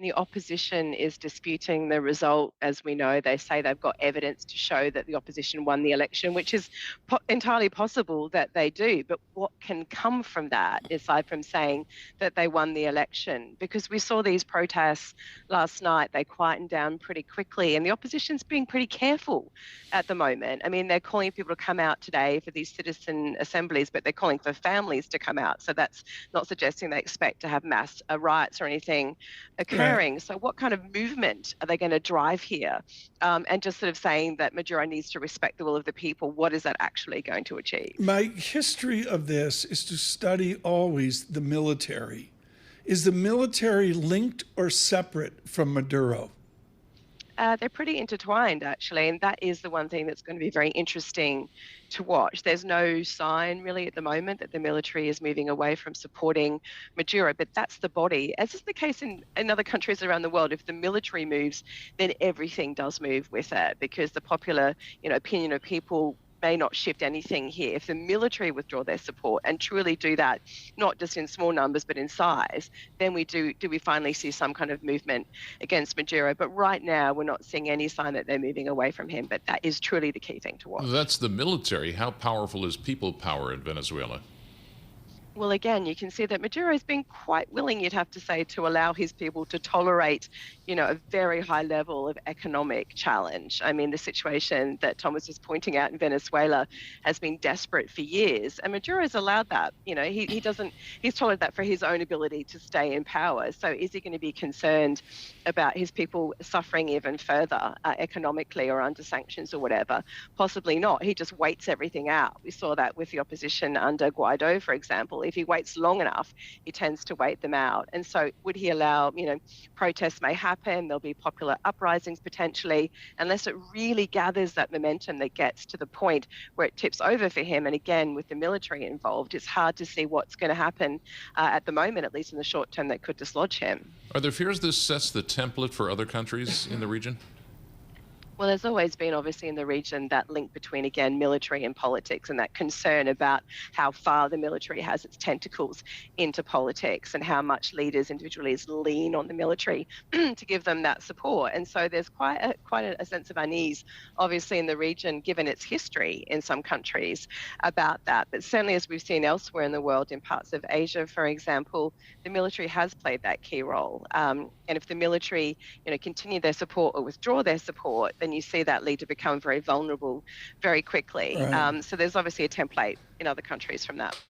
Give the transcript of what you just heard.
The opposition is disputing the result. As we know, they say they've got evidence to show that the opposition won the election, which is entirely possible that they do. But what can come from that, aside from saying that they won the election? Because we saw these protests last night, they quietened down pretty quickly, and the opposition's being pretty careful at the moment. I mean, they're calling people to come out today for these citizen assemblies, but they're calling for families to come out. So that's not suggesting they expect to have mass riots or anything occurring. Right. So what kind of movement are they going to drive here? And just sort of saying that Maduro needs to respect the will of the people, what is that actually going to achieve? My history of this is to study always the military. Is the military linked or separate from Maduro? They're pretty intertwined, actually, and that is the one thing that's going to be very interesting to watch. There's no sign really at the moment that the military is moving away from supporting Maduro, but that's the body. As is the case in other countries around the world, if the military moves, then everything does move with it, because the popular, opinion of people may not shift anything here. If the military withdraw their support and truly do that, not just in small numbers but in size, then we finally see some kind of movement against Maduro. But right now, we're not seeing any sign that they're moving away from him. But that is truly the key thing to watch. That's the military. How powerful is people power in Venezuela? Well, again, you can see that Maduro has been quite willing, you'd have to say, to allow his people to tolerate, a very high level of economic challenge. I mean, the situation that Tom was just pointing out in Venezuela has been desperate for years, and Maduro's allowed that. He's tolerated that for his own ability to stay in power. So is he going to be concerned about his people suffering even further economically or under sanctions or whatever? Possibly not. He just waits everything out. We saw that with the opposition under Guaido, for example. If he waits long enough, he tends to wait them out. And so would he allow, protests may happen, there'll be popular uprisings potentially, unless it really gathers that momentum that gets to the point where it tips over for him. And again, with the military involved, it's hard to see what's going to happen at the moment, at least in the short term, that could dislodge him. Are there fears this sets the template for other countries in the region? Well, there's always been, obviously, in the region, that link between, again, military and politics, and that concern about how far the military has its tentacles into politics and how much leaders, individual leaders, lean on the military to give them that support. And so there's quite a sense of unease, obviously, in the region, given its history in some countries about that. But certainly, as we've seen elsewhere in the world, in parts of Asia, for example, the military has played that key role. And if the military, continue their support or withdraw their support, then you see that lead to become very vulnerable very quickly. Right. So there's obviously a template in other countries from that.